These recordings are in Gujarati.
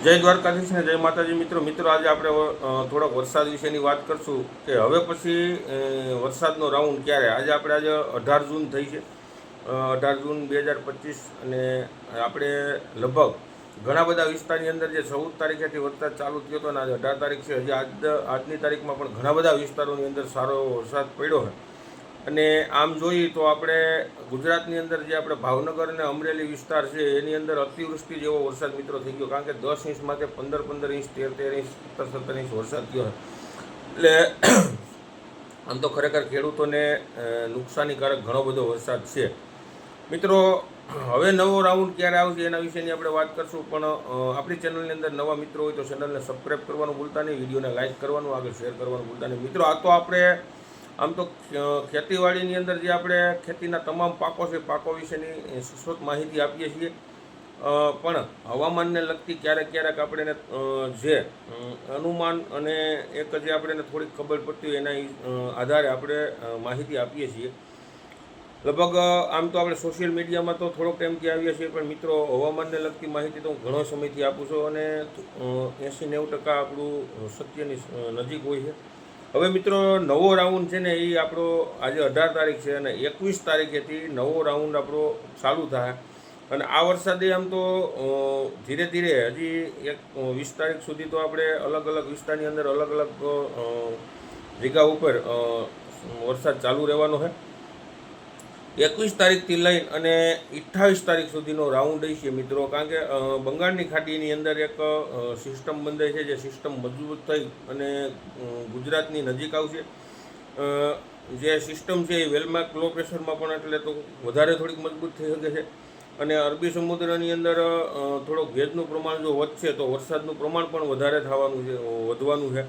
જય દ્વારકાધીશ ને જય માતાજી મિત્રો આજે આપણે થોડોક વરસાદ વિશેની વાત કરશું કે હવે પછી વરસાદનો રાઉન્ડ ક્યારે. આજે 18 જૂન થઈ છે, 18 જૂન 2025, અને આપણે લગભગ ઘણા બધા વિસ્તારની અંદર જે 14 તારીખેથી વરસાદ ચાલુ થયો હતો અને આજે 18 તારીખ છે, હજી આજની તારીખમાં પણ ઘણા બધા વિસ્તારોની અંદર સારો વરસાદ પડ્યો છે. અને આમ જોઈએ તો આપણે ગુજરાતની અંદર જે આપણે ભાવનગર અને અમરેલી વિસ્તાર છે એની અંદર અતિવૃષ્ટિ જેવો વરસાદ મિત્રો થઈ ગયો, કારણ કે 10 ઇંચ માટે 15 ઇંચ, 13 ઇંચ, 17 ઇંચ વરસાદ થયો. એટલે આમ તો ખરેખર ખેડૂતોને નુકસાનીકારક ઘણો બધો વરસાદ છે મિત્રો. હવે નવો રાઉન્ડ ક્યારે આવશે એના વિશેની આપણે વાત કરશું, પણ આપણી ચેનલની અંદર નવા મિત્રો હોય તો ચેનલને સબસ્ક્રાઈબ કરવાનું ભૂલતા નહીં, વિડીયોને લાઇક કરવાનું, આગળ શેર કરવાનું ભૂલતા નહીં મિત્રો. આ તો આપણે આમ તો ખેતીવાડીની અંદર જે આપણે ખેતીના તમામ પાકો છે, પાકો વિશેની સચોટ માહિતી આપીએ છીએ, પણ હવામાનને લગતી ક્યારેક આપણે જે અનુમાન અને એક જે આપણે થોડીક ખબર પડતી હોય એના આધારે આપણે માહિતી આપીએ છીએ. લગભગ આમ તો આપણે સોશિયલ મીડિયામાં તો થોડોક ટાઈમથી આવીએ છીએ, પણ મિત્રો હવામાનને લગતી માહિતી તો હું ઘણો સમયથી આપું છું, અને 80-90% આપણું સત્યની નજીક હોય છે. હવે મિત્રો નવો રાઉન્ડ છે ને એ આપણો આજે 18 તારીખ છે, અને 21 તારીખેથી નવો રાઉન્ડ આપણો ચાલુ થાય. અને આ વરસાદે આમ તો ધીરે ધીરે હજી 20 તારીખ સુધી તો આપણે અલગ અલગ વિસ્તારની અંદર અલગ અલગ જગ્યા ઉપર વરસાદ ચાલુ રહેવાનો છે. 21 તારીખથી લઈ અને 28 તારીખ સુધીનો રાઉન્ડ છે મિત્રો, કારણ કે બંગાળની ખાડીની અંદર એક સિસ્ટમ બંધાઈ છે, જે સિસ્ટમ મજબૂત થઈ અને ગુજરાતની નજીક આવશે. જે સિસ્ટમ છે એ વેલમાર્ક લો પ્રેશરમાં પણ એટલે તો વધારે થોડીક મજબૂત થઈ શકે છે, અને અરબી સમુદ્રની અંદર થોડોક ભેજનું પ્રમાણ જો વધશે તો વરસાદનું પ્રમાણ પણ વધારે વધવાનું છે.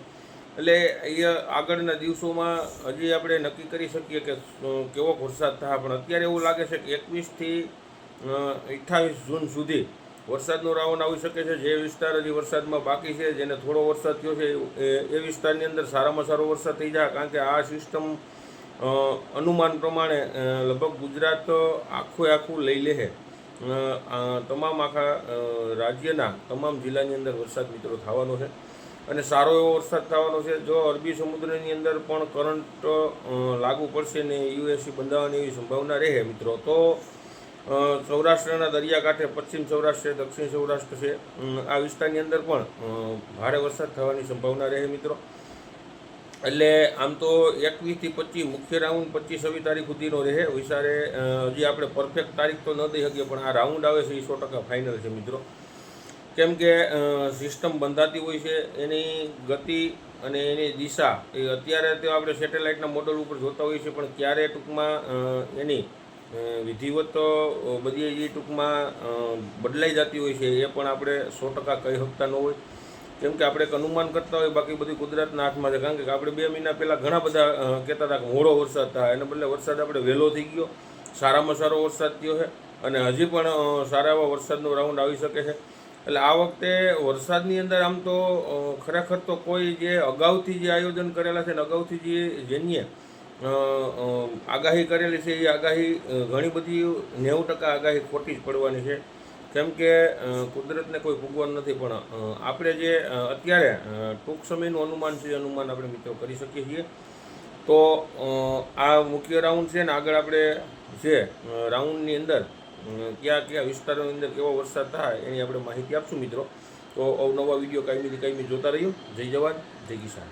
એટલે એ આગળના દિવસોમાં હજી આપણે નક્કી કરી શકીએ કે કેવો વરસાદ થાય, પણ અત્યારે એવું લાગે છે કે 21થી 28 જૂન સુધી વરસાદનો રાઉન્ડ આવી શકે છે. જે વિસ્તાર હજી વરસાદમાં બાકી છે, જેને થોડો વરસાદ થયો છે, એ વિસ્તારની અંદર સારામાં સારો વરસાદ થઈ જાય, કારણ કે આ સિસ્ટમ અનુમાન પ્રમાણે લગભગ ગુજરાત આખું લઈ લે છે. તમામ આખા રાજ્યના તમામ જિલ્લાની અંદર વરસાદ મિત્રો થવાનો છે, અને સારો એવો વરસાદ થવાનો છે. જો અરબી સમુદ્રની અંદર પણ કરંટ લાગુ પડશે ને યુએસી બંધાવવાની એવી સંભાવના રહે મિત્રો, તો સૌરાષ્ટ્રના દરિયાકાંઠે, પશ્ચિમ સૌરાષ્ટ્ર, દક્ષિણ સૌરાષ્ટ્ર છે, આ વિસ્તારની અંદર પણ ભારે વરસાદ થવાની સંભાવના રહે મિત્રો. એટલે આમ તો 21થી 25 મુખ્ય રાઉન્ડ 25-26 તારીખ સુધીનો રહે. વિચારે હજી આપણે પરફેક્ટ તારીખ તો ન દઈ શકીએ, પણ આ રાઉન્ડ આવે છે એ 100% ફાઇનલ છે મિત્રો. કેમ કે સિસ્ટમ બંધાતી હોય છે, એની ગતિ અને એની દિશા એ અત્યારે તો આપણે સેટેલાઇટના મોડલ ઉપર જોતા હોઈએ છીએ, પણ ક્યારે ટૂંકમાં એની વિધિવત બધી જે ટૂંકમાં બદલાઈ જતી હોય છે એ પણ આપણે 100% કહી શકતા ન હોય. કેમ કે આપણે એક અનુમાન કરતા હોય, બાકી બધી કુદરતના હાથમાં છે. કારણ કે આપણે 2 મહિના પહેલાં ઘણા બધા કહેતા હતા કે મોડો વરસાદ થાય, એને બદલે વરસાદ આપણે વહેલો થઈ ગયો, સારામાં સારો વરસાદ થયો છે, અને હજી પણ સારા એવા વરસાદનો રાઉન્ડ આવી શકે છે. એટલે આ વખતે વરસાદની અંદર આમ તો ખરેખર તો કોઈ જે અગાઉથી જે આયોજન કરેલા છે ને અગાઉથી જેની આગાહી કરેલી છે, એ આગાહી ઘણી બધી 90% આગાહી ખોટી જ પડવાની છે. કેમ કે કુદરતને કોઈ ભૂગવાનું નથી, પણ આપણે જે અત્યારે ટૂંક સમયનું અનુમાન છે એ અનુમાન આપણે મિત્રો કરી શકીએ છીએ. તો આ મુખ્ય રાઉન્ડ છે ને આગળ આપણે જે રાઉન્ડની અંદર કયા વિસ્તારોની અંદર કેવો વરસાદ થાય એની આપણે માહિતી આપશું મિત્રો. તો અવનવા વિડીયો કાયમી જોતા રહ્યો. જય જવાન, જય કિસાન.